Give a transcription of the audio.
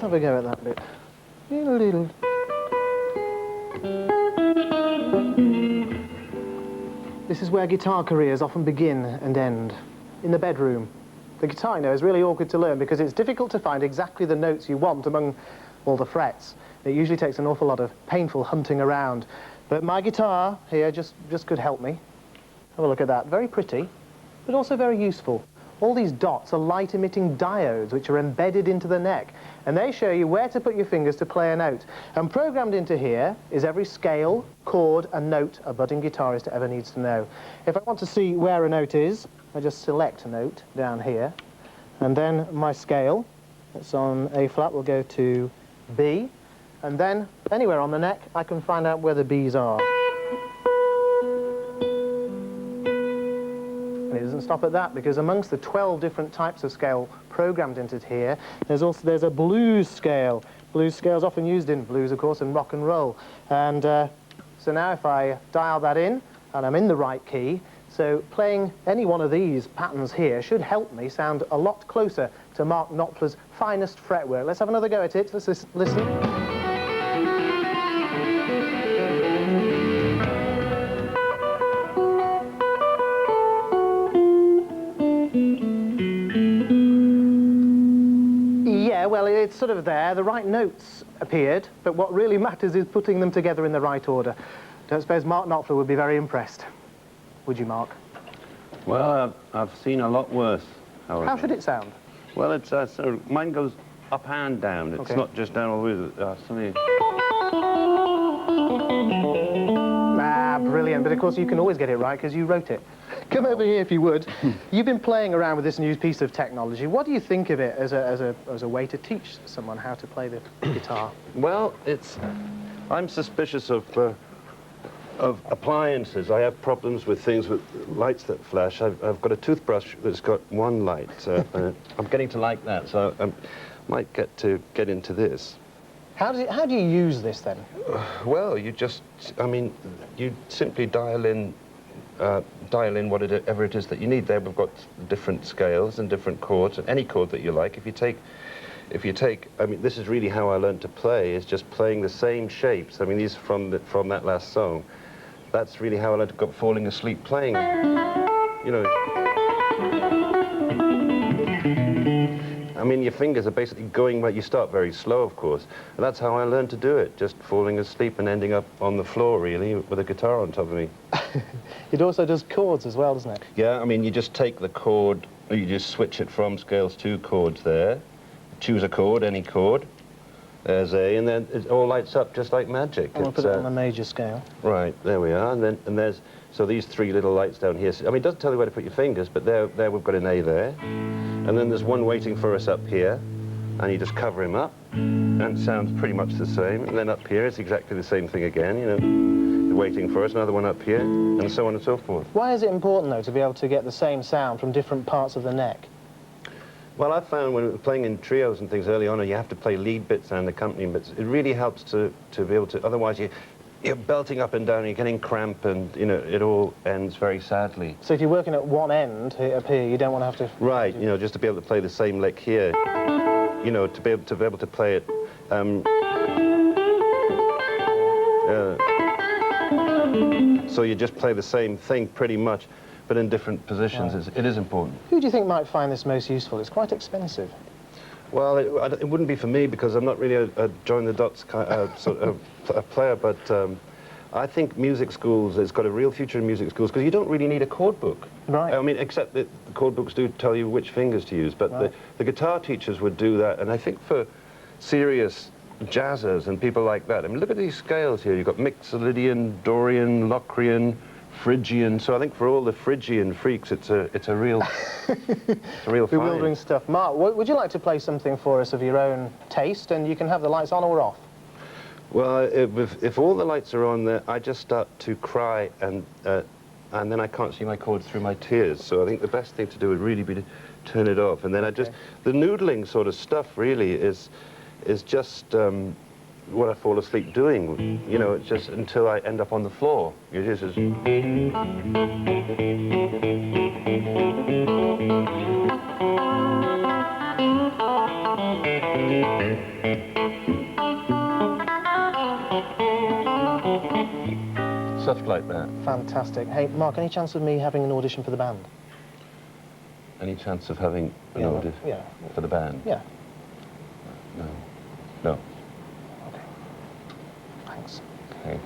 have a go at that bit. This is where guitar careers often begin and end, in the bedroom. The guitar, you know, is really awkward to learn because it's difficult to find exactly the notes you want among all the frets. It usually takes an awful lot of painful hunting around. But my guitar here just could help me. Have a look at that. Very pretty, but also very useful. All these dots are light-emitting diodes which are embedded into the neck, and they show you where to put your fingers to play a note. And programmed into here is every scale, chord and note a budding guitarist ever needs to know. If I want to see where a note is, I just select a note down here, and then my scale, that's on A flat, will go to B, and then anywhere on the neck I can find out where the B's are. And it doesn't stop at that, because amongst the 12 different types of scale programmed into here, there's a blues scale. Blues scale is often used in blues, of course, and rock and roll. And so now if I dial that in, and I'm in the right key, so playing any one of these patterns here should help me sound a lot closer to Mark Knopfler's finest fretwork. Let's have another go at it. Let's listen. Well, it's sort of there. The right notes appeared, but what really matters is putting them together in the right order. Don't suppose Mark Knopfler would be very impressed. Would you, Mark? Well, I've seen a lot worse. However. How should it sound? Well, it's so mine goes up and down. It's not just down all the way. Brilliant. But of course you can always get it right because you wrote it. Come over here if you would. You've been playing around with this new piece of technology. What do you think of it as a way to teach someone how to play the guitar? Well, I'm suspicious of appliances. I have problems with things with lights that flash. I've got a toothbrush that's got one light. I'm getting to like that, so I might get into this. How do you use this then? Well, you simply dial in whatever it is that you need. There we've got different scales and different chords, and any chord that you like. If you take, I mean, this is really how I learned to play, is just playing the same shapes. I mean, these from that last song. That's really how I learned to go falling asleep playing. You know. I mean, your fingers are basically going, well, you start very slow, of course, and that's how I learned to do it, just falling asleep and ending up on the floor, really, with a guitar on top of me. It also does chords as well, doesn't it? Yeah, I mean, you just take the chord, or you just switch it from scales to chords there, choose a chord, any chord, there's A, and then it all lights up just like magic. And we'll put it on the major scale. Right, there we are, and there's, so these three little lights down here, I mean, it doesn't tell you where to put your fingers, but there we've got an A there. And then there's one waiting for us up here, and you just cover him up, and it sounds pretty much the same. And then up here, it's exactly the same thing again, you know, waiting for us, another one up here, and so on and so forth. Why is it important, though, to be able to get the same sound from different parts of the neck? Well, I found when we were playing in trios and things early on, you have to play lead bits and accompanying bits. It really helps to be able to, otherwise you're belting up and down, you're getting cramp, and, you know, it all ends very sadly. So if you're working at one end up here, you don't want to have to... Right, you know, just to be able to play the same lick here, you know, to be able to play it, so you just play the same thing pretty much, but in different positions. Right. It is important. Who do you think might find this most useful? It's quite expensive. Well, it wouldn't be for me because I'm not really a join-the-dots sort of a player, but I think music schools, it's got a real future in music schools because you don't really need a chord book. Right. I mean, except that the chord books do tell you which fingers to use, but right. the guitar teachers would do that, and I think for serious jazzers and people like that, I mean, look at these scales here. You've got Mixolydian, Dorian, Locrian, Phrygian, so I think for all the Phrygian freaks, it's a real, bewildering stuff. Mark, would you like to play something for us of your own taste, and you can have the lights on or off? Well, if all the lights are on there, I just start to cry, and then I can't see my chords through my tears. So I think the best thing to do would really be to turn it off, and then the noodling sort of stuff really is just what I fall asleep doing. You know, it's just until I end up on the floor. It is as... Stuff like that. Fantastic. Hey, Mark, any chance of me having an audition for the band? Any chance of having an Yeah, audition yeah. for the band? Yeah. No. No. Okay. Thanks. Okay.